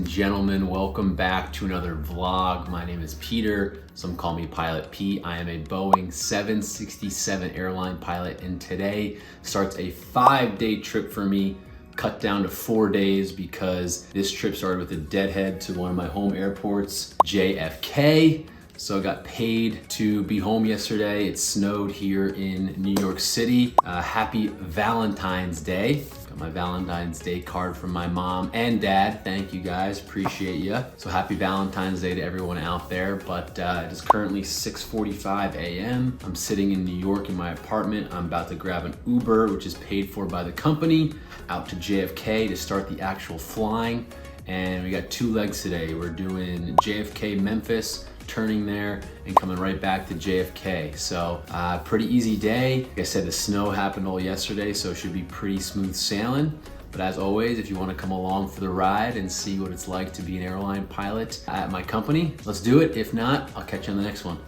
and gentlemen, welcome back to another vlog. My name is Peter, some call me Pilot P. I am a Boeing 767 airline pilot, and today starts a 5-day trip for me, cut down to 4 days because this trip started with a deadhead to one of my home airports, JFK. So I got paid to be home yesterday. It snowed here in New York City. Happy Valentine's Day. Got my Valentine's Day card from my mom and dad. Thank you guys, appreciate you. So happy Valentine's Day to everyone out there. But it is currently 6:45 a.m. I'm sitting in New York in my apartment. I'm about to grab an Uber, which is paid for by the company, out to JFK to start the actual flying. And we got 2 legs today. We're doing JFK, Memphis, turning there and coming right back to JFK. So pretty easy day. Like I said, the snow happened all yesterday, so it should be pretty smooth sailing. But as always, if you want to come along for the ride and see what it's like to be an airline pilot at my company, let's do it. If not, I'll catch you on the next one.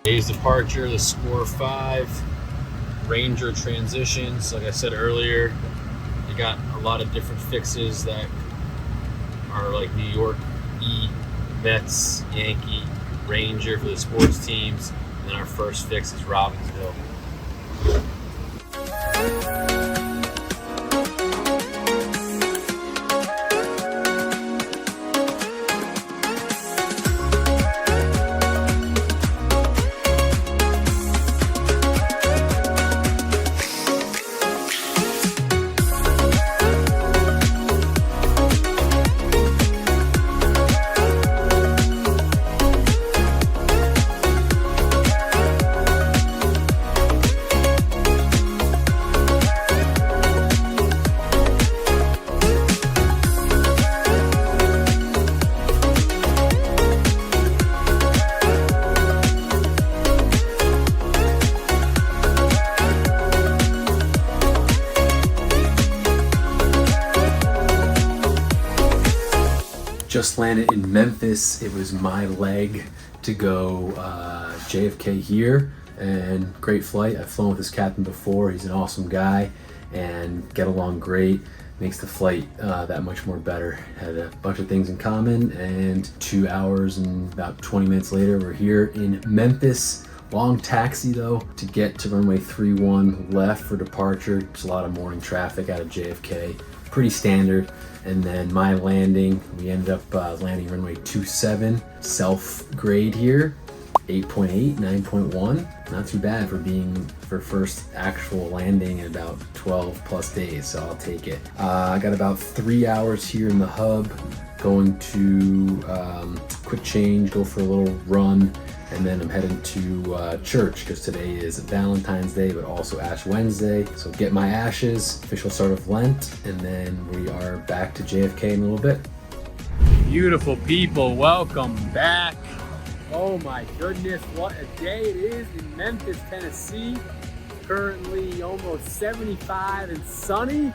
Day's departure, the score 5, Ranger transitions. Like I said earlier, you got a lot of different fixes that are like New York E, Mets, Yankee, Ranger for the sports teams. And then our first fix is Robbinsville. Just landed in Memphis. It was my leg to go JFK here, and great flight. I've flown with this captain before. He's an awesome guy and get along great. Makes the flight that much more better. Had a bunch of things in common, and 2 hours and about 20 minutes later, we're here in Memphis. Long taxi though to get to runway 31 left for departure. Just a lot of morning traffic out of JFK. Pretty standard. And then my landing, we ended up landing runway 27, self-grade here, 8.8, 9.1. Not too bad for first actual landing in about 12 plus days, so I'll take it. I got about 3 hours here in the hub, going to quick change, go for a little run, and then I'm heading to church because today is Valentine's Day, but also Ash Wednesday. So get my ashes, official start of Lent, and then we are back to JFK in a little bit. Beautiful people, welcome back. Oh my goodness, what a day it is in Memphis, Tennessee. Currently almost 75 and sunny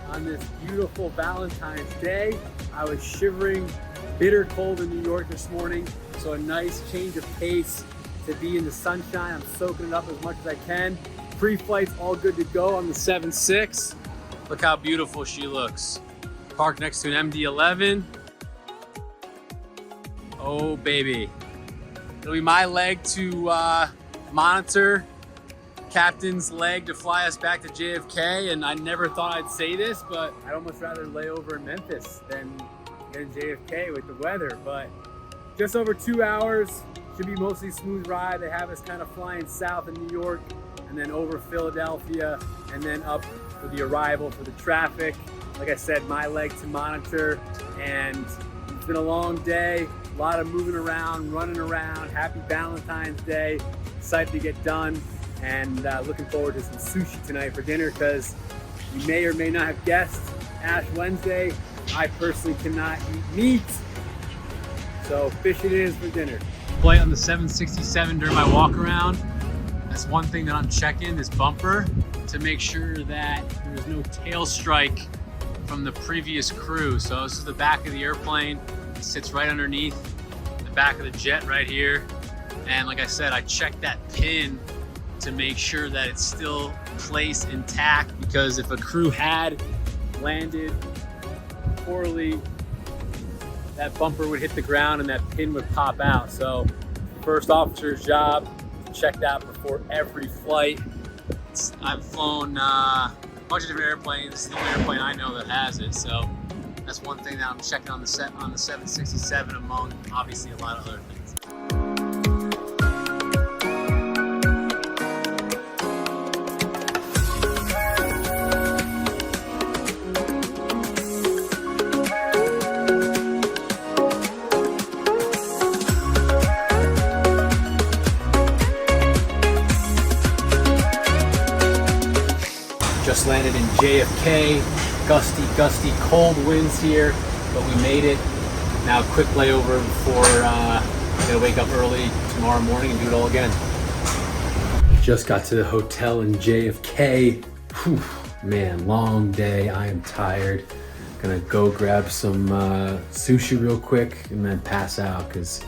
on this beautiful Valentine's Day. I was shivering, bitter cold in New York this morning. So a nice change of pace to be in the sunshine. I'm soaking it up as much as I can. Pre-flight's all good to go on the 7-6. Look how beautiful she looks. Parked next to an MD-11. Oh baby. It'll be my leg to monitor, captain's leg to fly us back to JFK. And I never thought I'd say this, but I'd almost rather lay over in Memphis than JFK with the weather. But just over 2 hours, should be mostly smooth ride. They have us kind of flying south in New York and then over Philadelphia and then up for the arrival for the traffic. Like I said, my leg to monitor, and it's been a long day, a lot of moving around, running around. Happy Valentine's Day, excited to get done, and looking forward to some sushi tonight for dinner because you may or may not have guessed, Ash Wednesday, I personally cannot eat meat. So fish it is for dinner. Flight on the 767 during my walk around. That's one thing that I'm checking, this bumper, to make sure that there's no tail strike from the previous crew. So this is the back of the airplane. It sits right underneath the back of the jet right here. And like I said, I checked that pin to make sure that it's still placed intact, because if a crew had landed poorly, that bumper would hit the ground and that pin would pop out. So first officer's job, check that before every flight. I've flown a bunch of different airplanes. This is the only airplane I know that has it. So that's one thing that I'm checking on the 767, among obviously a lot of other things. Just landed in JFK, gusty, cold winds here, but we made it. Now quick layover before I'm gonna wake up early tomorrow morning and do it all again. Just got to the hotel in JFK. Whew, man, long day, I am tired. Gonna go grab some sushi real quick and then pass out, because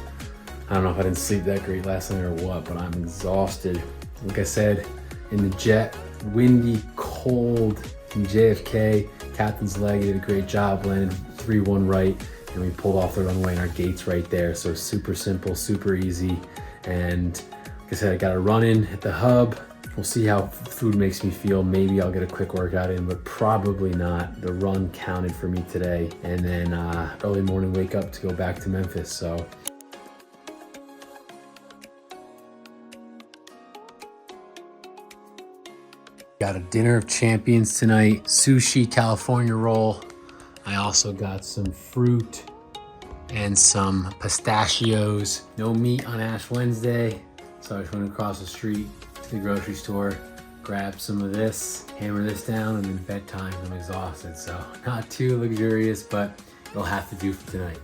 I don't know if I didn't sleep that great last night or what, but I'm exhausted. Like I said, in the jet, windy, cold in JFK. Captain's leg did a great job, landed 3-1 right, and we pulled off the runway and our gate's right there. So super simple, super easy. And like I said, I got a run in at the hub. We'll see how food makes me feel. Maybe I'll get a quick workout in, but probably not. The run counted for me today. And then early morning wake up to go back to Memphis. So got a dinner of champions tonight. Sushi, California roll. I also got some fruit and some pistachios. No meat on Ash Wednesday. So I just went across the street to the grocery store, grab some of this, hammer this down, and then bedtime. I'm exhausted, so not too luxurious, but it'll have to do for tonight.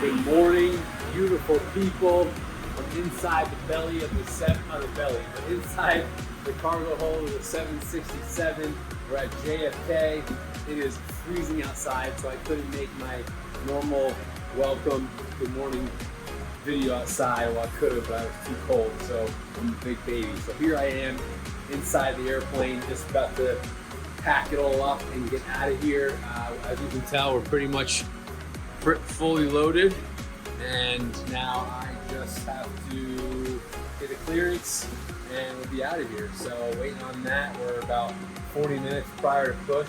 Good morning, beautiful people. I'm inside the belly of but inside the cargo hold of the 767. We're at JFK. It is freezing outside, so I couldn't make my normal welcome, good morning video outside. Well, I could have, but I was too cold, so I'm a big baby. So here I am inside the airplane, just about to pack it all up and get out of here. As you can tell, we're pretty much fully loaded, and now I just have to get a clearance and we'll be out of here. So waiting on that. We're about 40 minutes prior to push,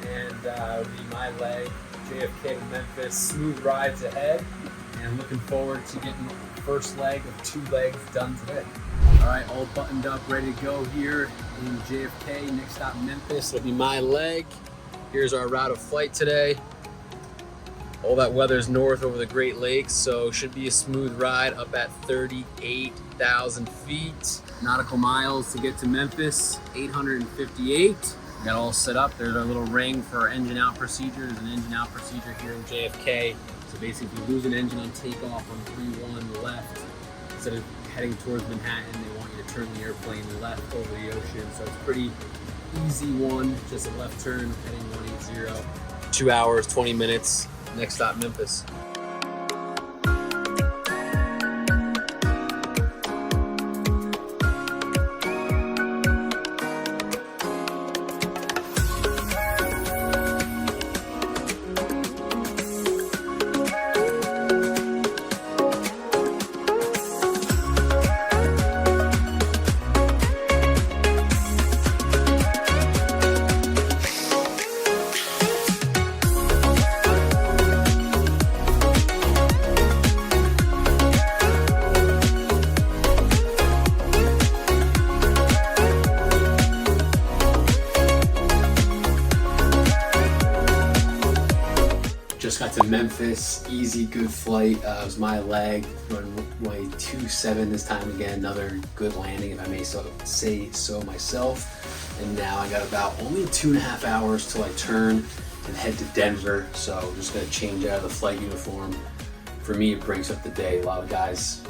and it'll be my leg, JFK to Memphis, smooth rides ahead, and looking forward to getting the first leg of 2 legs done today. All right, all buttoned up, ready to go here in JFK. Next stop, Memphis. It'll be my leg. Here's our route of flight today. All that weather's north over the Great Lakes, so should be a smooth ride up at 38,000 feet. Nautical miles to get to Memphis, 858. We got all set up. There's our little ring for our engine out procedure. There's an engine out procedure here in JFK. So basically, if you lose an engine on takeoff on 31 left, instead of heading towards Manhattan, they want you to turn the airplane left over the ocean. So it's a pretty easy one, just a left turn, heading 180. 2 hours, 20 minutes. Next stop, Memphis. Just got to Memphis, easy, good flight. It was my leg, runway 27 this time again. Another good landing, if I may say so myself. And now I got about only 2.5 hours till I turn and head to Denver. So I'm just gonna change out of the flight uniform. For me, it breaks up the day. A lot of guys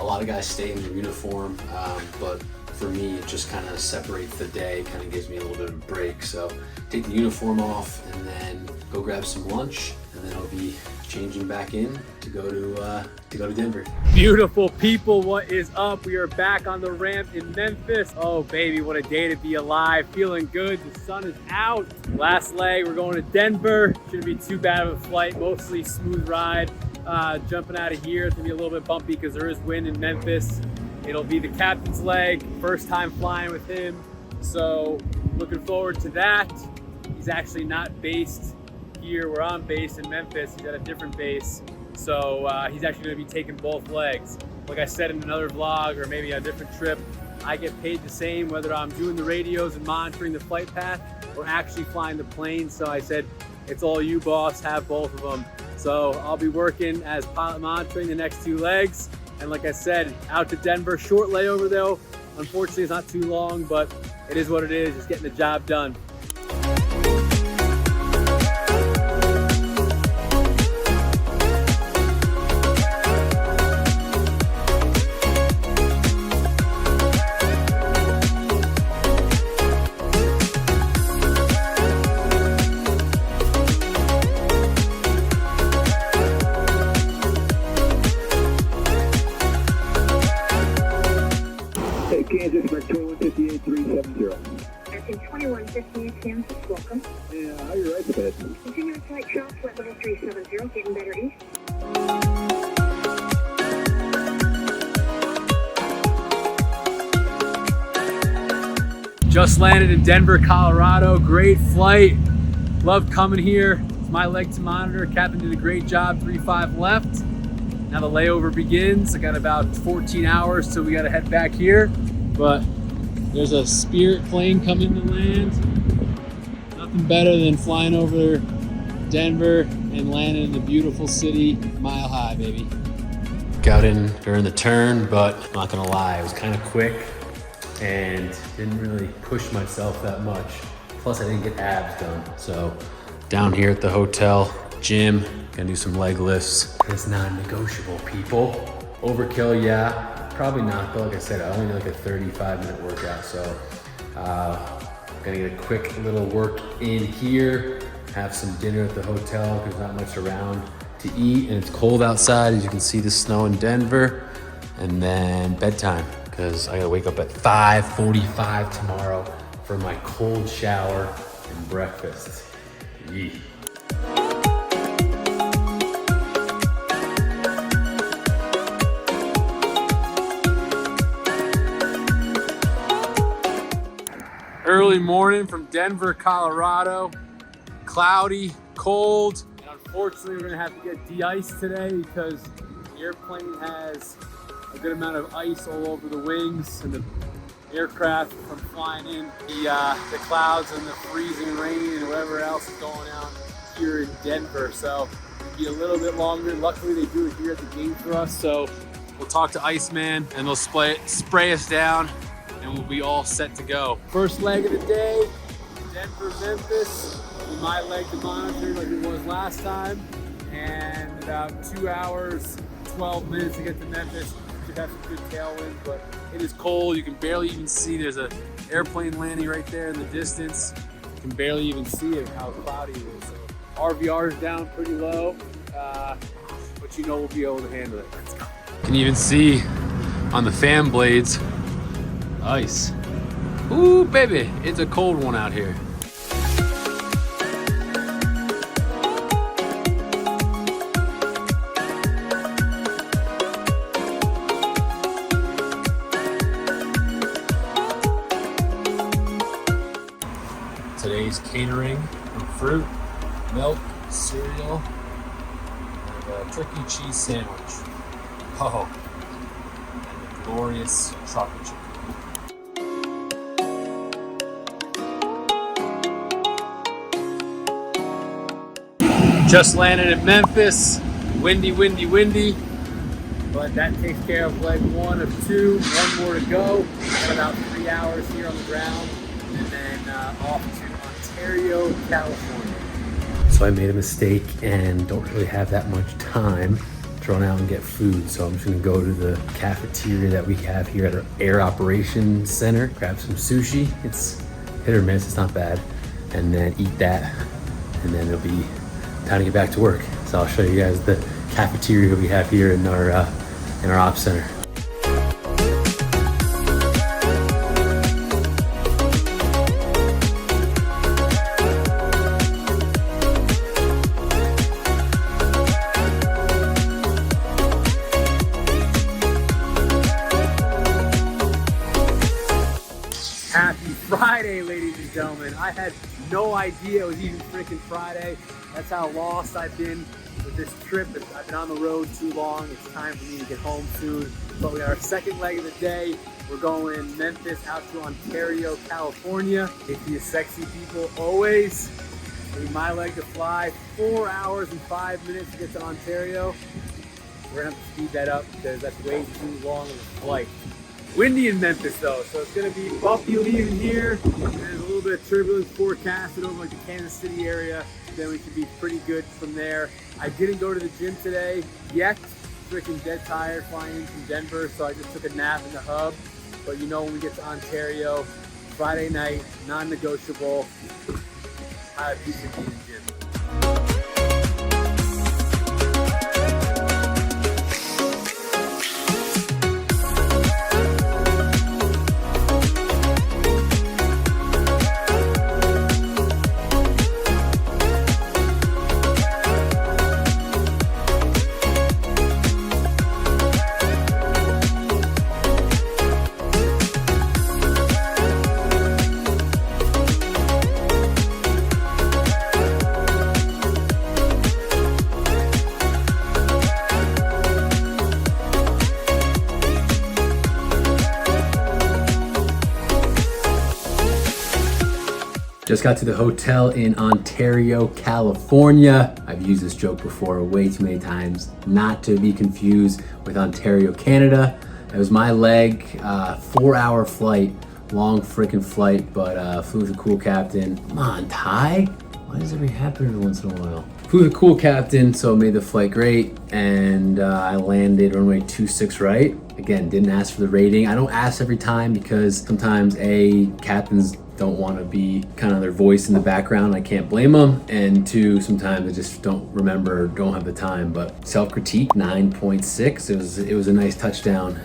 stay in their uniform, but for me, it just kind of separates the day, kind of gives me a little bit of a break. So take the uniform off and then go grab some lunch, and then I'll be changing back in to go to Denver. Beautiful people, what is up? We are back on the ramp in Memphis. Oh baby, what a day to be alive. Feeling good, the sun is out. Last leg, we're going to Denver. Shouldn't be too bad of a flight, mostly smooth ride. Jumping out of here, it's gonna be a little bit bumpy because there is wind in Memphis. It'll be the captain's leg, first time flying with him. So looking forward to that. He's actually not based here where I'm based in Memphis. He's at a different base. So he's actually gonna be taking both legs. Like I said in another vlog or maybe a different trip, I get paid the same whether I'm doing the radios and monitoring the flight path or actually flying the plane. So I said, it's all you, boss, have both of them. So I'll be working as pilot monitoring the next 2 legs. And like I said, out to Denver, short layover though. Unfortunately, it's not too long, but it is what it is, just getting the job done. Kansas for 2158-370. Airplane 2158, Kansas, welcome. Yeah, how you right with that? Continuing flight trail, flight level 370, getting better east. Just landed in Denver, Colorado. Great flight. Love coming here. It's my leg to monitor. Captain did a great job, 3-5 left. Now the layover begins. I got about 14 hours till we gotta head back here. But there's a Spirit plane coming to land. Nothing better than flying over Denver and landing in the beautiful city, Mile High, baby. Got in during the turn, but I'm not gonna lie, it was kind of quick and didn't really push myself that much. Plus I didn't get abs done. So down here at the hotel, gym, gonna do some leg lifts. It's non-negotiable, people. Overkill, yeah. Probably not, but like I said, I only did like a 35-minute workout, so gonna get a quick little work in here, have some dinner at the hotel because there's not much around to eat, and it's cold outside, as you can see the snow in Denver, and then bedtime, because I gotta wake up at 5:45 tomorrow for my cold shower and breakfast. Yee. Early morning from Denver, Colorado. Cloudy, cold, and unfortunately we're gonna have to get de-iced today because the airplane has a good amount of ice all over the wings and the aircraft from flying in. The clouds and the freezing rain and whatever else is going on here in Denver. So it'll be a little bit longer. Luckily they do it here at the gate for us. So we'll talk to Iceman and they'll spray us down, and we'll be all set to go. First leg of the day, Denver, Memphis. My leg to monitor like it was last time, and about 2 hours, 12 minutes to get to Memphis. Should have some good tailwind, but it is cold. You can barely even see. There's an airplane landing right there in the distance. You can barely even see it, how cloudy it is. So RVR is down pretty low, but you know we'll be able to handle it. Let's go. You can even see on the fan blades, ice. Ooh, baby, it's a cold one out here. Today's catering from fruit, milk, cereal, and a turkey cheese sandwich. Oh, and a glorious chocolate chip. Just landed in Memphis. Windy, windy, windy. But that takes care of leg 1 of 2. 1 more to go. Got about 3 hours here on the ground. And then off to Ontario, California. So I made a mistake and don't really have that much time to run out and get food. So I'm just gonna go to the cafeteria that we have here at our Air Operations Center, grab some sushi. It's hit or miss, it's not bad. And then eat that, and then it'll be time to get back to work. So I'll show you guys the cafeteria we have here in our ops center. Happy Friday, ladies and gentlemen. I had no idea it was even freaking Friday. That's how lost I've been with this trip. I've been on the road too long. It's time for me to get home soon. But we got our second leg of the day. We're going Memphis out to Ontario, California. If you sexy people always need my leg to fly 4 hours and 5 minutes to get to Ontario. We're gonna have to speed that up because that's way too long of a flight. Windy in Memphis though, so it's gonna be bumpy leaving here. There's a little bit of turbulence forecasted over like the Kansas City area. Then we should be pretty good from there. I didn't go to the gym today yet. Freaking dead tired flying in from Denver, so I just took a nap in the hub. But you know when we get to Ontario, Friday night, non-negotiable. I should be in the gym. Just got to the hotel in Ontario, California. I've used this joke before way too many times, not to be confused with Ontario, Canada. It was my leg, 4-hour flight, long freaking flight, but flew with a cool captain. Come on, Ty. Why does it happen every once in a while? Flew with a cool captain, so it made the flight great, and I landed runway 26 right. Again, didn't ask for the rating. I don't ask every time because sometimes captains don't want to be kind of their voice in the background. I can't blame them. And two, sometimes I just don't remember, don't have the time. But self-critique, 9.6. It was a nice touchdown.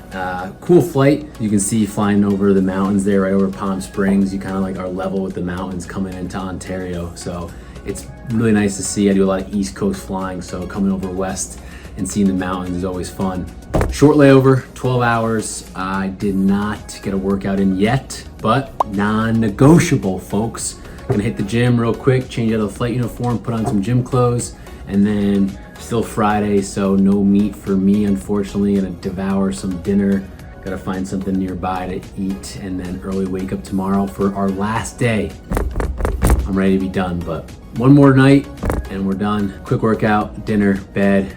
Cool flight. You can see flying over the mountains there, right over Palm Springs. You kind of like are level with the mountains coming into Ontario. So it's really nice to see. I do a lot of East Coast flying, so coming over west and seeing the mountains is always fun. Short layover, 12 hours. I did not get a workout in yet, but non-negotiable, folks. Gonna hit the gym real quick, change out of the flight uniform, put on some gym clothes, and then still Friday, so no meat for me, unfortunately. Gonna devour some dinner. Gotta find something nearby to eat, and then early wake up tomorrow for our last day. I'm ready to be done, but one more night and we're done. Quick workout, dinner, bed.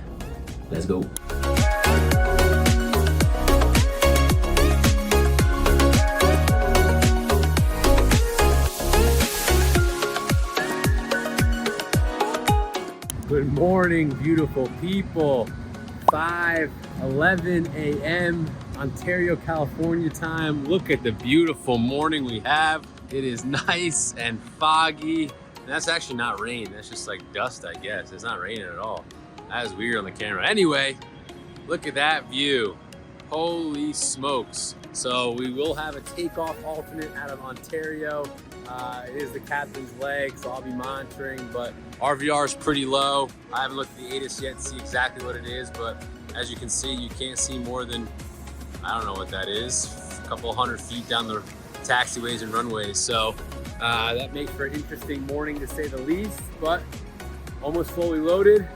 Let's go. Good morning, beautiful people. 5:11 a.m. Ontario, California time. Look at the beautiful morning we have. It is nice and foggy. And that's actually not rain. That's just like dust, I guess. It's not raining at all. That is weird on the camera. Anyway, look at that view. Holy smokes. So we will have a takeoff alternate out of Ontario. It is the captain's leg, so I'll be monitoring, but RVR is pretty low. I haven't looked at the ATIS yet to see exactly what it is, but as you can see, you can't see more than, I don't know what that is, a couple hundred feet down the taxiways and runways. So that makes for an interesting morning to say the least, but almost fully loaded.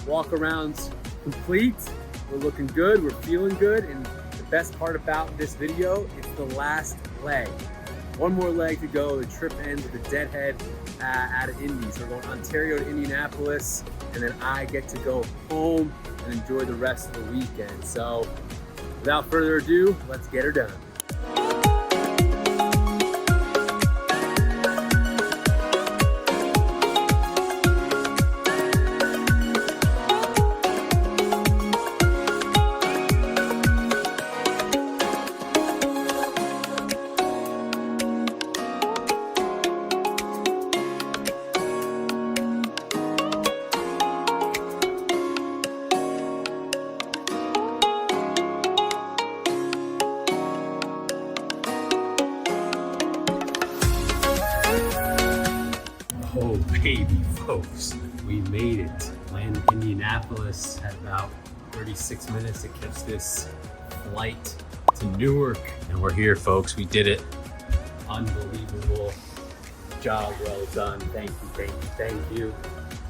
Walk around's complete. We're looking good, we're feeling good, and the best part about this video is the last leg. One more leg to go. The trip ends with a deadhead out of Indy. So we're going Ontario to Indianapolis, and then I get to go home and enjoy the rest of the weekend. So without further ado, let's get her done. baby, folks. We made it. Landed in Indianapolis, had about 36 minutes to catch this flight to Newark. And we're here, folks. We did it. Unbelievable job well done. Thank you, thank you, thank you.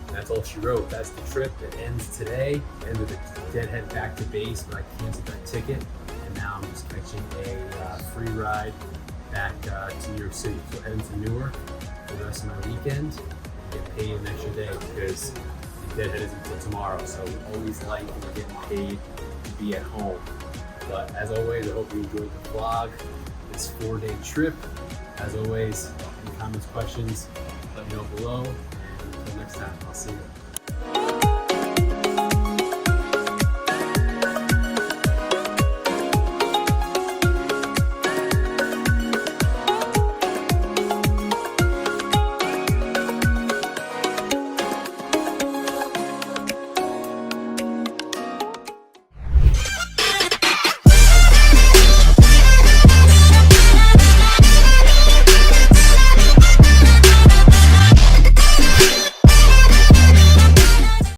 And that's all she wrote. That's the trip. It ends today. End of the deadhead back to base, but I canceled that ticket. And now I'm just catching a free ride back to New York City. So heading to Newark for the rest of my weekend. Get paid an extra day because the deadhead is until tomorrow. So we always like when we're getting paid to be at home. But as always, I hope you enjoyed the vlog. This 4-day trip. As always, any comments, questions, let me know below. And until next time, I'll see you.